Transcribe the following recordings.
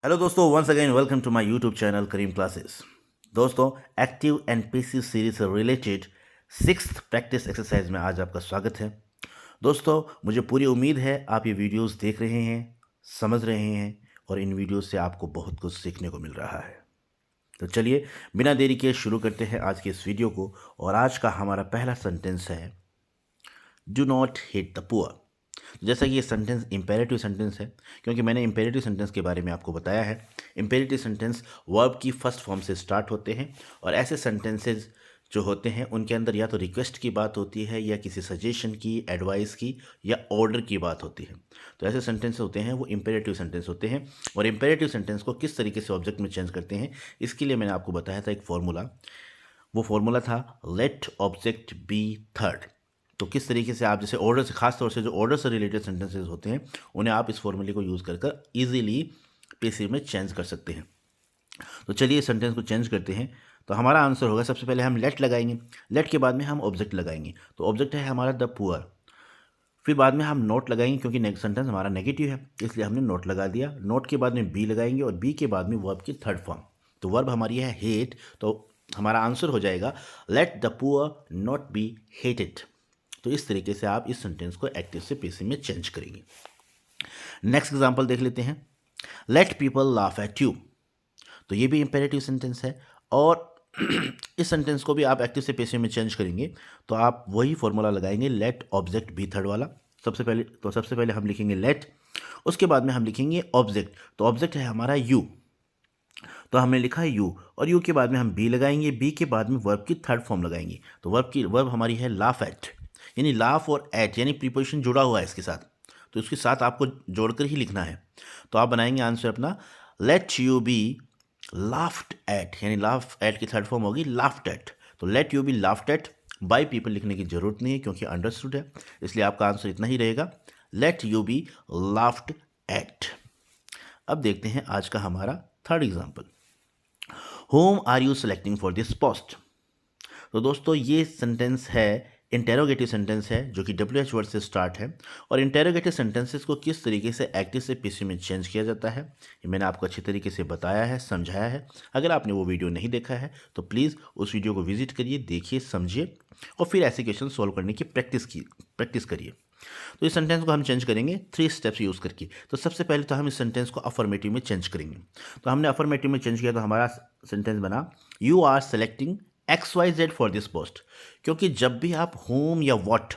Hello दोस्तों, once again welcome to my YouTube channel Karim classes. दोस्तों, active and passive series से related sixth practice exercise में आज आपका स्वागत है। दोस्तों, मुझे पूरी उम्मीद है आप ये वीडियोस देख रहे हैं, समझ रहे हैं और इन वीडियोस से आपको बहुत कुछ सीखने को मिल रहा है। तो चलिए बिना देरी के शुरू करते हैं आज के इस वीडियो को। और आज का हमारा पहला सेंटेंस है, do not hit the poor. जैसा कि ये सेंटेंस इंपेरेटिव सेंटेंस है, क्योंकि मैंने इंपेरेटिव सेंटेंस के बारे में आपको बताया है। इंपेरेटिव सेंटेंस वर्ब की फर्स्ट फॉर्म से स्टार्ट होते हैं और ऐसे सेंटेंसेस जो होते हैं उनके अंदर या तो रिक्वेस्ट की बात होती है या किसी सजेशन की, एडवाइस की या ऑर्डर की बात होती है। तो ऐसे सेंटेंस होते हैं वो इंपेरेटिव सेंटेंस होते हैं। और इंपेरेटिव सेंटेंस को किस तरीके से ऑब्जेक्ट में चेंज करते हैं, इसके लिए मैंने आपको बताया था एक फॉर्मूला। वो फॉर्मूला था लेट ऑब्जेक्ट बी थर्ड। तो किस तरीके से आप जैसे ऑर्डर से, खास तौर से जो ऑर्डर से रिलेटेड सेंटेंसेस होते हैं उन्हें आप इस फॉर्मूले को यूज़ कर कर ईजिली पैसिव में चेंज कर सकते हैं। तो चलिए सेंटेंस को चेंज करते हैं। तो हमारा आंसर होगा, सबसे पहले हम लेट लगाएंगे, लेट के बाद में हम ऑब्जेक्ट लगाएंगे। तो ऑब्जेक्ट है हमारा द पुअर, फिर बाद में हम नोट लगाएंगे क्योंकि नेक्स्ट सेंटेंस हमारा नेगेटिव है इसलिए हमने नोट लगा दिया। नोट के बाद में बी लगाएंगे और बी के बाद में वर्ब की थर्ड फॉर्म। तो वर्ब हमारी है हेट, तो हमारा आंसर हो जाएगा let the poor not be hated. तो इस तरीके से आप इस सेंटेंस को एक्टिव से पैसिव में चेंज करेंगे। नेक्स्ट एग्जांपल देख लेते हैं, let people laugh at you. तो ये भी इंपेरेटिव सेंटेंस है और इस सेंटेंस को भी आप एक्टिव से पैसिव में चेंज करेंगे। तो आप वही फॉर्मूला लगाएंगे, लेट ऑब्जेक्ट बी थर्ड वाला। सबसे पहले हम लिखेंगे लेट, उसके बाद में हम लिखेंगे ऑब्जेक्ट। तो ऑब्जेक्ट है हमारा यू, तो हमने लिखा है यू और यू के बाद में हम बी लगाएंगे, बी के बाद में वर्ब की थर्ड फॉर्म लगाएंगे। तो वर्ब हमारी है लाफ एट, यानी लाफ और एट यानी प्रीपोजिशन जुड़ा हुआ है इसके साथ, तो इसके साथ आपको जोड़कर ही लिखना है। तो आप बनाएंगे आंसर अपना let you be laughed at, यानी लाफ एट की थर्ड फॉर्म होगी लाफ्ड एट। तो let you be laughed at by people लिखने की जरूरत नहीं है क्योंकि अंडरस्टूड है, इसलिए आपका आंसर इतना ही रहेगा, let you be laughed at. अब देखते हैं आज का हमारा third example, whom are you selecting for this post. तो दोस्तों ये सेंटेंस है, इंटेरोगेटिव सेंटेंस है जो कि WH वर्ड से स्टार्ट है। और इंटेरोगेटिव सेंटेंसेस को किस तरीके से एक्टिव से पैसिव में चेंज किया जाता है ये मैंने आपको अच्छी तरीके से बताया है, समझाया है। अगर आपने वो वीडियो नहीं देखा है तो प्लीज़ उस वीडियो को विजिट करिए, देखिए, समझिए और फिर ऐसे क्वेश्चन सॉल्व करने की प्रैक्टिस करिए। तो इस सेंटेंस को हम चेंज करेंगे 3 स्टेप्स यूज़ करके। तो सबसे पहले तो हम इस सेंटेंस को अफर्मेटिव में चेंज करेंगे। तो हमने अफर्मेटिव में चेंज किया तो हमारा सेंटेंस बना, you are selecting XYZ for this post. क्योंकि जब भी आप होम या व्हाट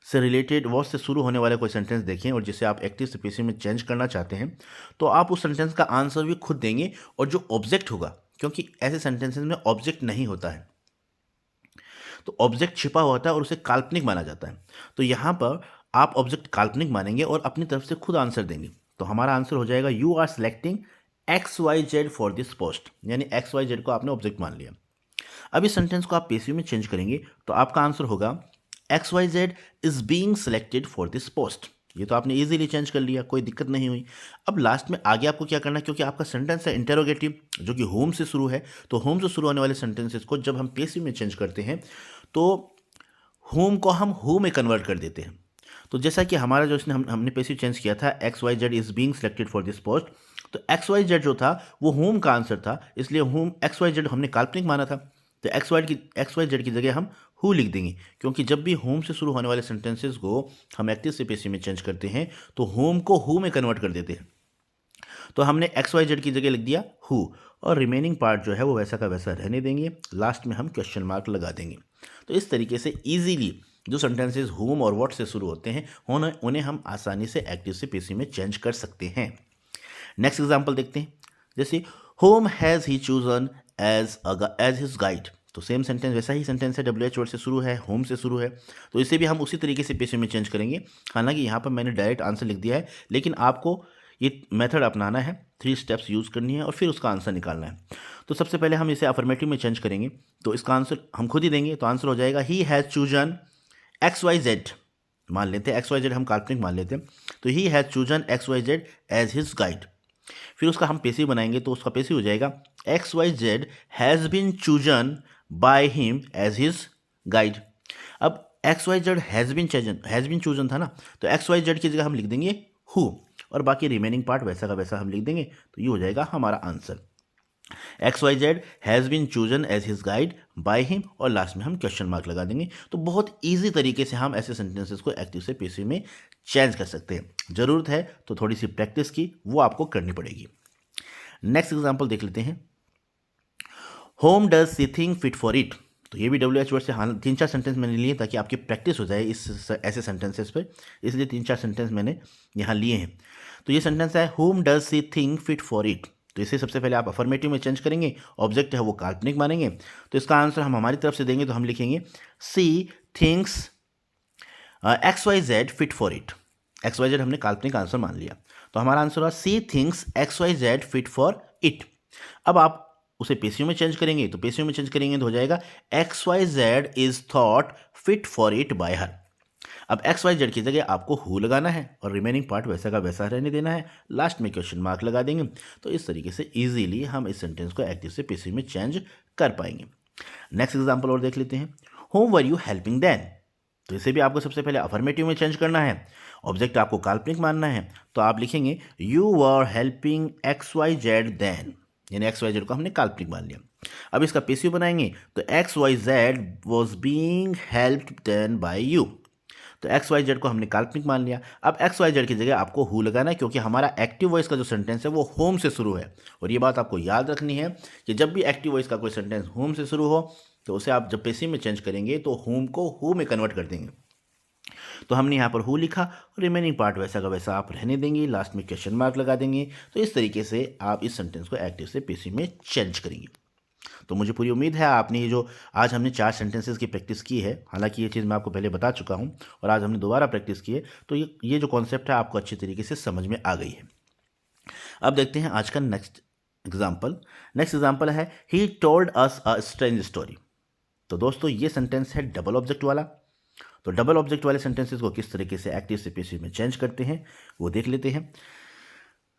से रिलेटेड, व्हाट से शुरू होने वाले कोई सेंटेंस देखें और जिसे आप एक्टिव से पैसिव में चेंज करना चाहते हैं तो आप उस सेंटेंस का आंसर भी खुद देंगे। और जो ऑब्जेक्ट होगा, क्योंकि ऐसे सेंटेंसेस में ऑब्जेक्ट नहीं होता है, तो ऑब्जेक्ट छिपा होता है और उसे काल्पनिक माना जाता है। तो यहाँ पर आप ऑब्जेक्ट काल्पनिक मानेंगे और अपनी तरफ से खुद आंसर देंगे। तो हमारा आंसर हो जाएगा you are selecting XYZ for this post, यानी XYZ को आपने ऑब्जेक्ट मान लिया। अब इस सेंटेंस को आप पैसिव में चेंज करेंगे तो आपका आंसर होगा XYZ is being selected for this post. ये तो आपने इजीली चेंज कर लिया, कोई दिक्कत नहीं हुई। अब लास्ट में आगे आपको क्या करना है, क्योंकि आपका सेंटेंस है इंटेरोगेटिव जो कि होम से शुरू है, तो होम से शुरू होने वाले सेंटेंसेस को जब हम पैसिव में चेंज करते हैं तो होम को हम हु में कन्वर्ट कर देते हैं। तो जैसा कि हमारा जो इसने हमने पैसिव चेंज किया था, XYZ is being selected for this post, तो XYZ जो था वो होम का आंसर था, इसलिए होम XYZ हमने काल्पनिक माना था। तो XYZ की जगह हम हु लिख देंगे, क्योंकि जब भी होम से शुरू होने वाले सेंटेंसेस को हम एक्टिव से पैसिव में चेंज करते हैं तो होम को हु में कन्वर्ट कर देते हैं। तो हमने XYZ की जगह लिख दिया हु और रिमेनिंग पार्ट जो है वो वैसा का वैसा रहने देंगे, लास्ट में हम क्वेश्चन मार्क लगा देंगे। तो इस तरीके से ईजिली जो सेंटेंसेस होम और व्हाट से शुरू होते हैं उन्हें हम आसानी से एक्टिव से पैसिव में चेंज कर सकते हैं। नेक्स्ट एग्जाम्पल देखते हैं, जैसे whom has he chosen as his guide. तो सेम सेंटेंस, वैसा ही सेंटेंस है, WH वर्ड से शुरू है, होम से शुरू है, तो इसे भी हम उसी तरीके से पैसिव में चेंज करेंगे। हालांकि यहाँ पर मैंने डायरेक्ट आंसर लिख दिया है, लेकिन आपको ये मेथड अपनाना है, 3 स्टेप्स यूज़ करनी है और फिर उसका आंसर निकालना है। तो सबसे पहले हम इसे अफर्मेटिव में चेंज करेंगे, तो इसका आंसर हम खुद ही देंगे। तो आंसर हो जाएगा ही हैज़ चूजन XYZ, मान लेते हैं XYZ हम काल्पनिक मान लेते हैं, तो he has chosen XYZ as his guide. फिर उसका हम पैसिव बनाएंगे तो उसका पैसिव हो जाएगा XYZ has been chosen by him as his guide. अब XYZ हैज़ बीन चूजन था ना, तो XYZ की जगह हम लिख देंगे हु और बाकी रिमेनिंग पार्ट वैसा का वैसा हम लिख देंगे, तो ये हो जाएगा हमारा answer. XYZ has been chosen as his guide by him, और लास्ट में हम क्वेश्चन मार्क लगा देंगे। तो बहुत ईजी तरीके से हम ऐसे सेंटेंसेस को एक्टिव से पैसिव में चेंज कर सकते हैं। ज़रूरत है तो थोड़ी सी प्रैक्टिस की, वो आपको करनी पड़ेगी। नेक्स्ट एग्जाम्पल देख लेते हैं। Home does she thing fit for it. तो ये भी WH वर्ड से 3-4 सेंटेंस मैंने लिए ताकि आपकी प्रैक्टिस हो जाए इस ऐसे सेंटेंसेस पे, इसलिए 3-4 सेंटेंस मैंने यहाँ लिए हैं। तो ये सेंटेंस है home does she thing fit for it. तो इसे सबसे पहले आप अफर्मेटिव में चेंज करेंगे, ऑब्जेक्ट है वो काल्पनिक मानेंगे, तो इसका आंसर हम हमारी तरफ से देंगे। तो हम लिखेंगे see things XYZ fit for it. XYZ हमने काल्पनिक आंसर मान लिया, तो हमारा आंसर हुआ see things XYZ fit for it. अब आप उसे पेशियों में चेंज करेंगे, तो पेशियों में चेंज करेंगे तो हो जाएगा XYZ is thought fit for it by हर। अब XYZ की जगह आपको हु लगाना है और रिमेनिंग पार्ट वैसा का वैसा रहने देना है, लास्ट में क्वेश्चन मार्क लगा देंगे। तो इस तरीके से इजीली हम इस सेंटेंस को एक्टिव से पेसिव में चेंज कर पाएंगे। नेक्स्ट एग्जांपल और देख लेते हैं। Whom were you helping then. तो इसे भी आपको सबसे पहले अफर्मेटिव में चेंज करना है, ऑब्जेक्ट आपको काल्पनिक मानना है, तो आप लिखेंगे you were helping XYZ then, यानी XYZ को हमने काल्पनिक मान लिया। अब इसका पेसिव बनाएंगे तो XYZ was being helped then by you. तो XYZ को हमने काल्पनिक मान लिया। अब XYZ की जगह आपको हु लगाना है, क्योंकि हमारा एक्टिव वॉइस का जो सेंटेंस है वो होम से शुरू है, और ये बात आपको याद रखनी है कि जब भी एक्टिव वॉइस का कोई सेंटेंस होम से शुरू हो तो उसे आप जब पेसिव में चेंज करेंगे तो होम को हु में कन्वर्ट कर देंगे। तो हमने यहाँ पर हु लिखा और रिमेनिंग पार्ट वैसा का वैसा आप रहने देंगे, लास्ट में क्वेश्चन मार्क लगा देंगे। तो इस तरीके से आप इस सेंटेंस को एक्टिव से पेसिव में चेंज करेंगे। तो मुझे पूरी उम्मीद है आपने ये जो आज हमने 4 सेंटेंसेस की प्रैक्टिस की है, हालांकि ये चीज़ मैं आपको पहले बता चुका हूँ और आज हमने दोबारा प्रैक्टिस की है, तो ये जो कॉन्सेप्ट है आपको अच्छी तरीके से समझ में आ गई है। अब देखते हैं आज का नेक्स्ट एग्जाम्पल है he told us a strange story. तो दोस्तों ये सेंटेंस है डबल ऑब्जेक्ट वाला। तो डबल ऑब्जेक्ट वाले सेंटेंसेस को किस तरीके से एक्टिव से पेसिव में चेंज करते हैं वो देख लेते हैं।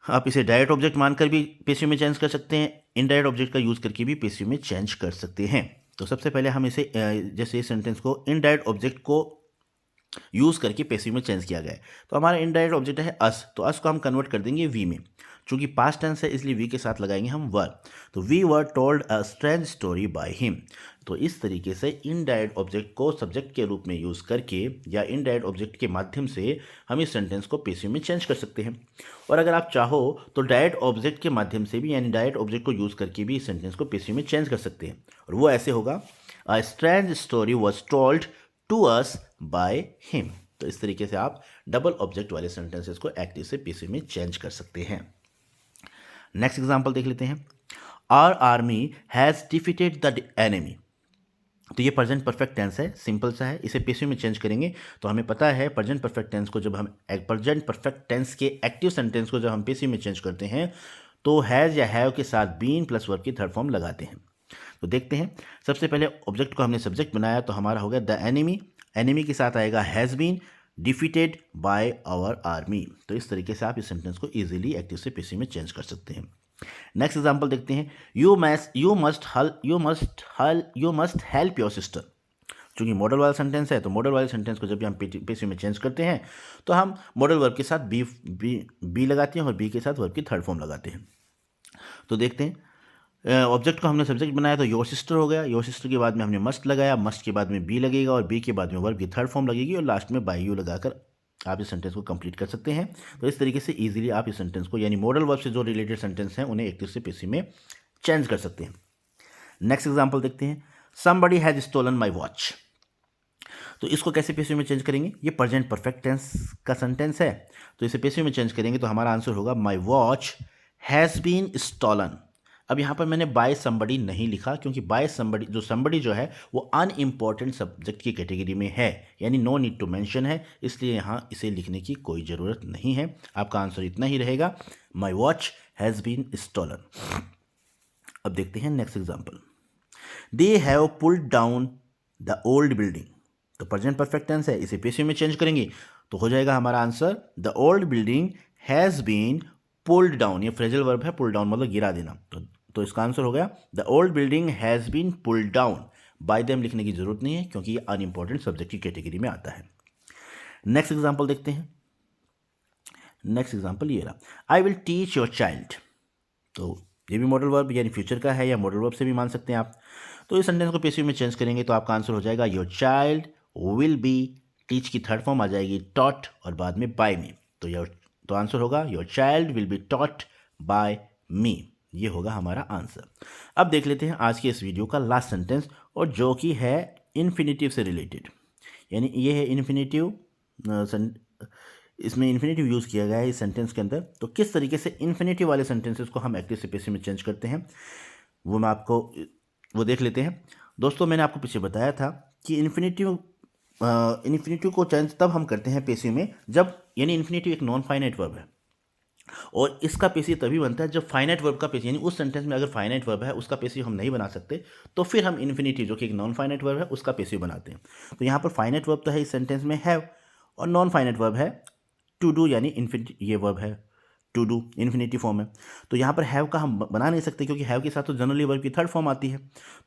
आप इसे डायरेक्ट ऑब्जेक्ट मानकर भी पेसिव में चेंज कर सकते हैं, इनडायरेक्ट ऑब्जेक्ट का यूज़ करके भी पेसिव में चेंज कर सकते हैं। तो सबसे पहले हम इसे जैसे इस सेंटेंस को इनडायरेक्ट ऑब्जेक्ट को यूज़ करके पेसिव में चेंज किया गया है। तो हमारा इनडायरेक्ट ऑब्जेक्ट है अस, तो अस को हम कन्वर्ट कर देंगे वी में। चूंकि पास्ट टेंस है इसलिए वी के साथ लगाएंगे हम वर। तो we were told a strange story by him. तो इस तरीके से इनडायरेक्ट ऑब्जेक्ट को सब्जेक्ट के रूप में यूज़ करके या इनडायरेक्ट ऑब्जेक्ट के माध्यम से हम इस सेंटेंस को पेसिव में चेंज कर सकते हैं। और अगर आप चाहो तो डायरेक्ट ऑब्जेक्ट के माध्यम से भी यानी डायरेक्ट ऑब्जेक्ट को यूज़ करके भी इस सेंटेंस को पेसिव में चेंज कर सकते हैं, और वो ऐसे होगा a strange story was told to us by him. तो इस तरीके से आप डबल ऑब्जेक्ट वाले सेंटेंसेस को एक्टिव से पेसिव में चेंज कर सकते हैं। नेक्स्ट एग्जांपल देख लेते हैं। Our army has defeated the enemy. तो ये प्रेजेंट परफेक्ट टेंस है, सिंपल सा है। इसे पेसिव में चेंज करेंगे तो हमें पता है प्रेजेंट परफेक्ट टेंस को जब हम प्रेजेंट परफेक्ट टेंस के एक्टिव सेंटेंस को जब हम पेसिव में चेंज करते हैं तो हैज़ या हैव के साथ बीन प्लस वर्ब की थर्ड फॉर्म लगाते हैं। तो देखते हैं, सबसे पहले ऑब्जेक्ट को हमने सब्जेक्ट बनाया तो हमारा हो गया द एनिमी। एनिमी के साथ आएगा has been defeated by our army. तो इस तरीके से आप इस सेंटेंस को इजीली एक्टिव से पेसिव में चेंज कर सकते हैं। नेक्स्ट एग्जांपल देखते हैं। You must help your sister. चूंकि मॉडल वाला सेंटेंस है तो मॉडल वाले सेंटेंस को जब भी हम पेसिव में चेंज करते हैं तो हम मॉडल वर्ब के साथ बी लगाते हैं और बी के साथ वर्ब की थर्ड फॉर्म लगाते हैं। तो देखते हैं, ऑब्जेक्ट को हमने सब्जेक्ट बनाया तो योर सिस्टर हो गया। योर सिस्टर के बाद में हमने मस्ट लगाया, मस्ट के बाद में बी लगेगा और बी के बाद में वर्ब की थर्ड फॉर्म लगेगी और लास्ट में बाय यू लगाकर आप इस सेंटेंस को कंप्लीट कर सकते हैं। तो इस तरीके से इजीली आप इस सेंटेंस को यानी मॉडल वर्ब से जो रिलेटेड सेंटेंस हैं उन्हें एक्टिव से पेसिव में चेंज कर सकते हैं। नेक्स्ट एग्जांपल देखते हैं। Somebody has stolen my watch. तो इसको कैसे पेसिव में चेंज करेंगे? ये प्रेजेंट परफेक्ट टेंस का सेंटेंस है, तो इसे पेसिव में चेंज करेंगे तो हमारा आंसर होगा my watch has been stolen. अब यहाँ पर मैंने बाय समबडी नहीं लिखा क्योंकि बाय समबडी जो है वो अनइम्पॉर्टेंट सब्जेक्ट की कैटेगरी में है, यानी नो नीड टू मेंशन है, इसलिए यहाँ इसे लिखने की कोई ज़रूरत नहीं है। आपका आंसर इतना ही रहेगा, my watch has been stolen. अब देखते हैं next example. They have pulled down the old building. तो प्रेजेंट परफेक्ट टेंस है, इसे पेसिव में चेंज करेंगे तो हो जाएगा हमारा answer the old building has been pulled down. ये फ्रेजल वर्ब है, पुल डाउन मतलब गिरा देना। तो इसका आंसर हो गया the old building has been pulled down. By them लिखने की जरूरत नहीं है क्योंकि ये अनइम्पॉर्टेंट सब्जेक्ट की कैटेगरी में आता है। नेक्स्ट एग्जाम्पल देखते हैं। नेक्स्ट एग्जाम्पल ये रहा, I will teach your child. तो ये भी मॉडल वर्ब यानी फ्यूचर का है या मॉडल वर्ब से भी मान सकते हैं आप। तो इस सेंटेंस को पैसिव में चेंज करेंगे तो आपका आंसर हो जाएगा your child will B, teach की थर्ड फॉर्म आ जाएगी टॉट और बाद में बाय मी। तो आंसर होगा your child will be taught by me. ये होगा हमारा आंसर। अब देख लेते हैं आज के इस वीडियो का लास्ट सेंटेंस, और जो कि है इन्फिनेटिव से रिलेटेड, यानी ये है इन्फिनेटिव, इसमें इन्फिनेटिव यूज़ किया गया है इस सेंटेंस के अंदर। तो किस तरीके से इन्फिनेटिव वाले सेंटेंसेस को हम एक्टिव से पैसिव में चेंज करते हैं वो मैं आपको वो देख लेते हैं। दोस्तों मैंने आपको पीछे बताया था कि इन्फिनेटिव को चेंज तब हम करते हैं पैसिव में जब, यानी इन्फिनेटिव एक नॉन फाइनाइट वर्ब है और इसका पैसिव तभी बनता है जब फाइनाइट वर्ब का पैसिव, यानी उस सेंटेंस में अगर फाइनाइट वर्ब है उसका पैसिव हम नहीं बना सकते तो फिर हम इन्फिनेटिव जो कि एक नॉन फाइनाइट वर्ब है उसका पैसिव बनाते हैं। तो यहाँ पर फाइनाइट वर्ब तो है इस सेंटेंस में हैव, और नॉन फाइनाइट वर्ब है टू डू, यानी इन्फिनिटी, ये वर्ब है टू डू इन्फिनिटी फॉर्म है। तो यहाँ पर हैव का हम बना नहीं सकते क्योंकि हैव के साथ तो जनरली वर्ब की थर्ड फॉर्म आती है,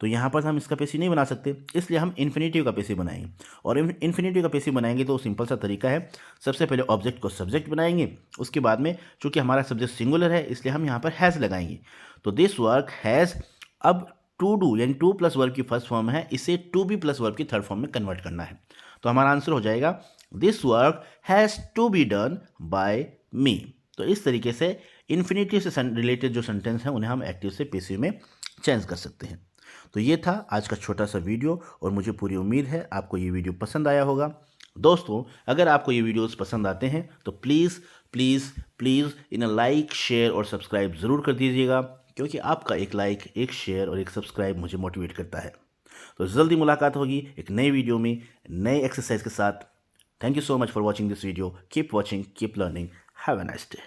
तो यहाँ पर हम इसका पैसिव नहीं बना सकते, इसलिए हम इन्फिनेटिव का पैसिव बनाएंगे। और इन्फिनेटिव का पैसिव बनाएंगे तो सिंपल सा तरीका है, सबसे पहले ऑब्जेक्ट को सब्जेक्ट बनाएंगे, उसके बाद में चूंकि हमारा सब्जेक्ट सिंगुलर है इसलिए हम यहाँ पर हैज़ लगाएंगे। तो दिस वर्क हैज़, अब टू डू यानी टू प्लस वर्ब की फर्स्ट फॉर्म है, इसे टू बी प्लस वर्ब की थर्ड फॉर्म में कन्वर्ट करना है। तो हमारा आंसर हो जाएगा this work has to be done by me. तो इस तरीके से इन्फिनेटिव से रिलेटेड जो सेंटेंस हैं उन्हें हम एक्टिव से पैसिव में चेंज कर सकते हैं। तो ये था आज का छोटा सा वीडियो, और मुझे पूरी उम्मीद है आपको ये वीडियो पसंद आया होगा। दोस्तों अगर आपको ये वीडियोस पसंद आते हैं तो प्लीज़ प्लीज़ प्लीज़ इन्हें लाइक, शेयर और सब्सक्राइब ज़रूर कर दीजिएगा, क्योंकि आपका एक लाइक, एक शेयर और एक सब्सक्राइब मुझे मोटिवेट करता है। तो जल्दी मुलाकात होगी एक नई वीडियो में नए एक्सरसाइज के साथ। Thank you so much for watching this video. Keep watching, keep learning. Have a nice day.